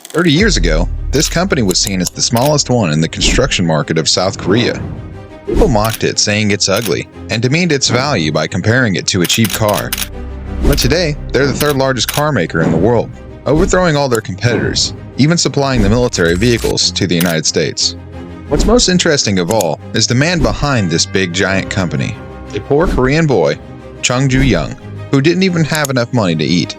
30 years ago, this company was seen as the smallest one in the construction market of South Korea. People mocked it, saying it's ugly, and demeaned its value by comparing it to a cheap car. But today, they're the third largest car maker in the world, overthrowing all their competitors, even supplying the military vehicles to the United States. What's most interesting of all is the man behind this big giant company, a poor Korean boy, Chung Ju-Yung, who didn't even have enough money to eat.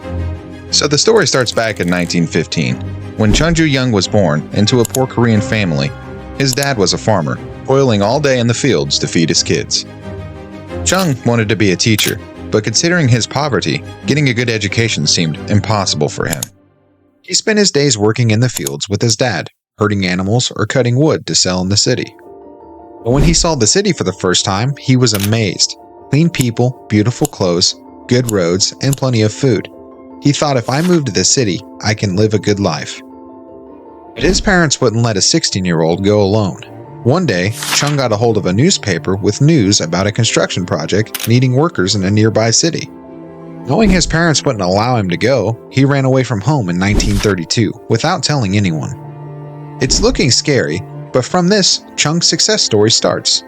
So the story starts back in 1915, when Chung Ju-Yung was born into a poor Korean family. His dad was a farmer, toiling all day in the fields to feed his kids. Chung wanted to be a teacher, but considering his poverty, getting a good education seemed impossible for him. He spent his days working in the fields with his dad, herding animals or cutting wood to sell in the city. But when he saw the city for the first time, he was amazed. Clean people, beautiful clothes, good roads, and plenty of food. He thought, if I move to the city, I can live a good life. But his parents wouldn't let a 16-year-old go alone. One day, Chung got a hold of a newspaper with news about a construction project needing workers in a nearby city. Knowing his parents wouldn't allow him to go, he ran away from home in 1932 without telling anyone. It's looking scary, but from this, Chung's success story starts.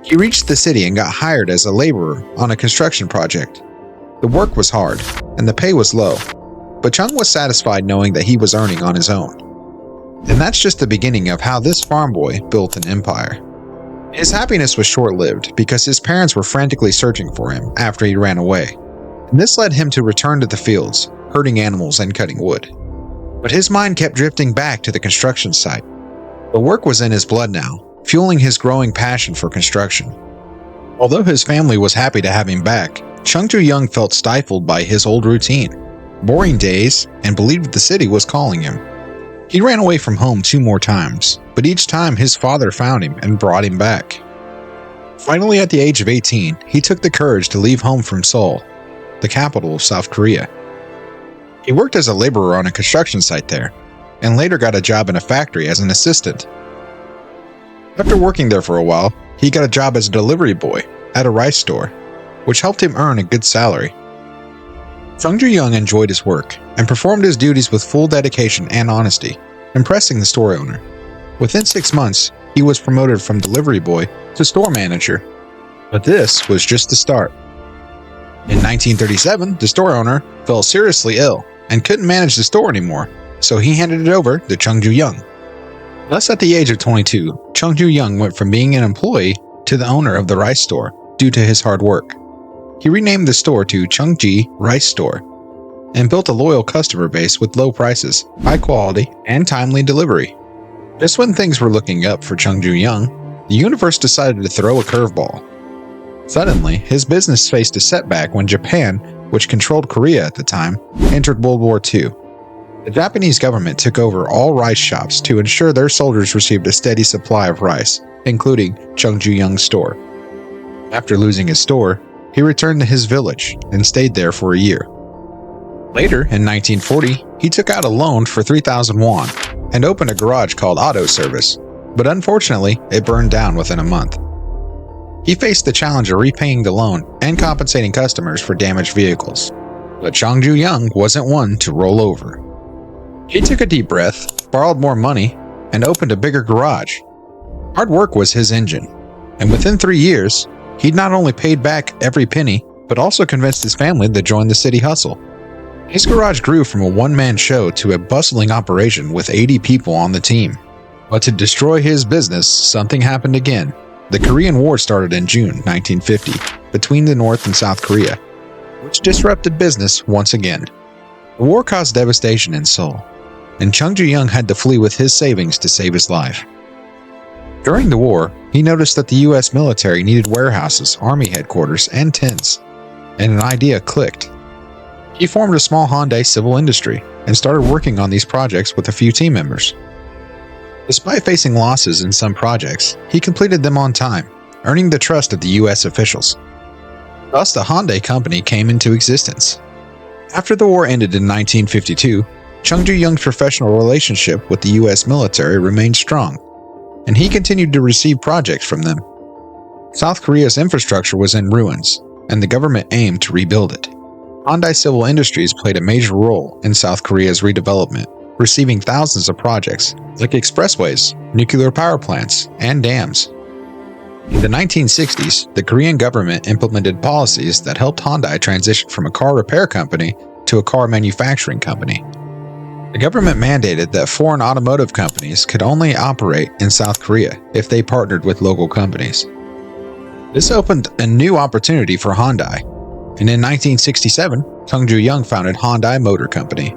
He reached the city and got hired as a laborer on a construction project. The work was hard, and the pay was low, but Chung was satisfied knowing that he was earning on his own. And that's just the beginning of how this farm boy built an empire. His happiness was short-lived because his parents were frantically searching for him after he ran away. And this led him to return to the fields, herding animals and cutting wood. But his mind kept drifting back to the construction site. The work was in his blood now, fueling his growing passion for construction. Although his family was happy to have him back, Chung Ju-Yung felt stifled by his old routine, boring days, and believed the city was calling him. He ran away from home 2 more times, but each time his father found him and brought him back. Finally, at the age of 18, he took the courage to leave home from Seoul, the capital of South Korea. He worked as a laborer on a construction site there, and later got a job in a factory as an assistant. After working there for a while, he got a job as a delivery boy at a rice store, which helped him earn a good salary. Chung Ju-Yung enjoyed his work and performed his duties with full dedication and honesty, impressing the store owner. Within 6 months, he was promoted from delivery boy to store manager. But this was just the start. In 1937, the store owner fell seriously ill and couldn't manage the store anymore, so he handed it over to Chung Ju-Yung. Thus, at the age of 22, Chung Ju-Yung went from being an employee to the owner of the rice store due to his hard work. He renamed the store to Chungji Rice Store and built a loyal customer base with low prices, high quality, and timely delivery. Just when things were looking up for Chung Ju-Yung, the universe decided to throw a curveball. Suddenly, his business faced a setback when Japan, which controlled Korea at the time, entered World War II. The Japanese government took over all rice shops to ensure their soldiers received a steady supply of rice, including Chung Ju-Young's store. After losing his store, he returned to his village and stayed there for a year. Later, in 1940, he took out a loan for 3,000 won and opened a garage called Auto Service, but unfortunately, it burned down within a month. He faced the challenge of repaying the loan and compensating customers for damaged vehicles. But Chung Ju-Yung wasn't one to roll over. He took a deep breath, borrowed more money, and opened a bigger garage. Hard work was his engine, and within 3 years, he'd not only paid back every penny, but also convinced his family to join the city hustle. His garage grew from a one-man show to a bustling operation with 80 people on the team. But to destroy his business, something happened again. The Korean War started in June 1950 between the North and South Korea, which disrupted business once again. The war caused devastation in Seoul, and Chung Ju-Yung had to flee with his savings to save his life. During the war, he noticed that the U.S. military needed warehouses, army headquarters, and tents, and an idea clicked. He formed a small Hyundai civil industry and started working on these projects with a few team members. Despite facing losses in some projects, he completed them on time, earning the trust of the U.S. officials. Thus, the Hyundai company came into existence. After the war ended in 1952, Chung Ju-Young's professional relationship with the U.S. military remained strong, and he continued to receive projects from them. South Korea's infrastructure was in ruins, and the government aimed to rebuild it. Hyundai Civil Industries played a major role in South Korea's redevelopment, receiving thousands of projects like expressways, nuclear power plants, and dams. In the 1960s, the Korean government implemented policies that helped Hyundai transition from a car repair company to a car manufacturing company. The government mandated that foreign automotive companies could only operate in South Korea if they partnered with local companies. This opened a new opportunity for Hyundai, and in 1967, Chung Ju-Yung founded Hyundai Motor Company.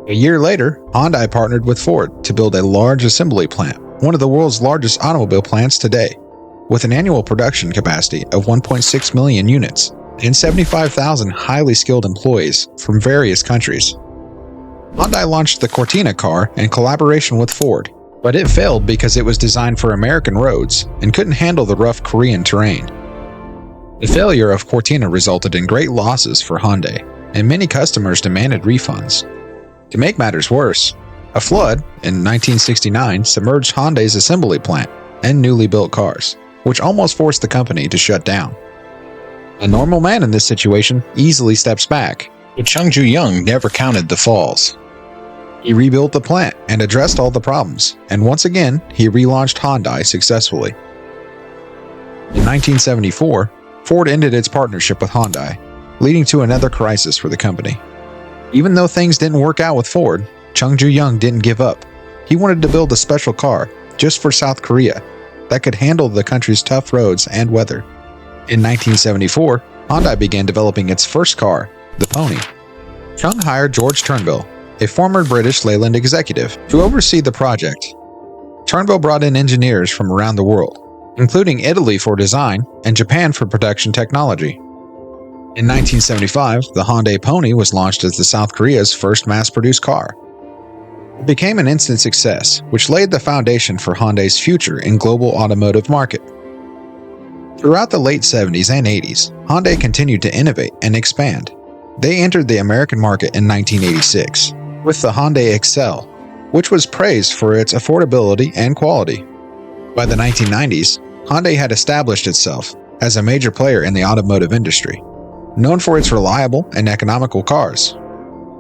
A year later, Hyundai partnered with Ford to build a large assembly plant, one of the world's largest automobile plants today, with an annual production capacity of 1.6 million units and 75,000 highly skilled employees from various countries. Hyundai launched the Cortina car in collaboration with Ford, but it failed because it was designed for American roads and couldn't handle the rough Korean terrain. The failure of Cortina resulted in great losses for Hyundai, and many customers demanded refunds. To make matters worse, a flood in 1969 submerged Hyundai's assembly plant and newly built cars, which almost forced the company to shut down. A normal man in this situation easily steps back, but Chung Ju-Yung never counted the falls. He rebuilt the plant and addressed all the problems, and once again, he relaunched Hyundai successfully. In 1974, Ford ended its partnership with Hyundai, leading to another crisis for the company. Even though things didn't work out with Ford, Chung Ju-Yung didn't give up. He wanted to build a special car just for South Korea that could handle the country's tough roads and weather. In 1974, Hyundai began developing its first car, the Pony. Chung hired George Turnbull, a former British Leyland executive, to oversee the project. Turnbull brought in engineers from around the world, including Italy for design and Japan for production technology. In 1975, the Hyundai Pony was launched as the South Korea's first mass-produced car. It became an instant success, which laid the foundation for Hyundai's future in global automotive market. Throughout the late 70s and 80s, Hyundai continued to innovate and expand. They entered the American market in 1986 with the Hyundai Excel, which was praised for its affordability and quality. By the 1990s, Hyundai had established itself as a major player in the automotive industry, known for its reliable and economical cars.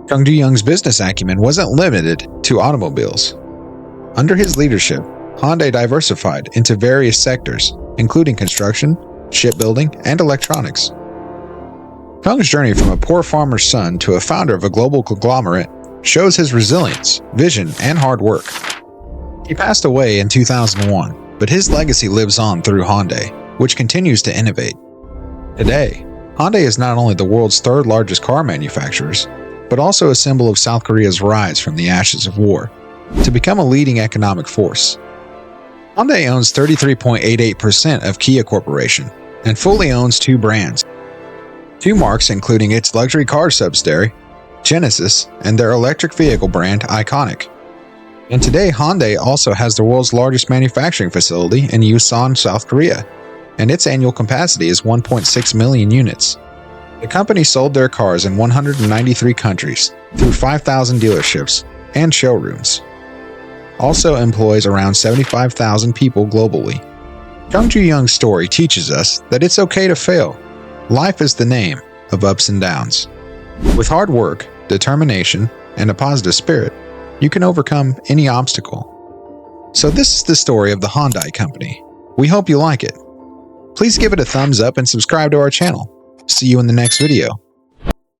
Chung Ju-Young's business acumen wasn't limited to automobiles. Under his leadership, Hyundai diversified into various sectors, including construction, shipbuilding, and electronics. Chung's journey from a poor farmer's son to a founder of a global conglomerate shows his resilience, vision, and hard work. He passed away in 2001, but his legacy lives on through Hyundai, which continues to innovate. Today, Hyundai is not only the world's third largest car manufacturer, but also a symbol of South Korea's rise from the ashes of war to become a leading economic force. Hyundai owns 33.88% of Kia Corporation and fully owns two brands. Two marques including its luxury car subsidiary, Genesis, and their electric vehicle brand, Iconic. And today, Hyundai also has the world's largest manufacturing facility in Ulsan, South Korea, and its annual capacity is 1.6 million units. The company sold their cars in 193 countries through 5,000 dealerships and showrooms. Also employs around 75,000 people globally. Chung Ju-Young's story teaches us that it's okay to fail. Life is the name of ups and downs. With hard work, determination, and a positive spirit, you can overcome any obstacle. So this is the story of the Hyundai company. We hope you like it. Please give it a thumbs up and subscribe to our channel. See you in the next video.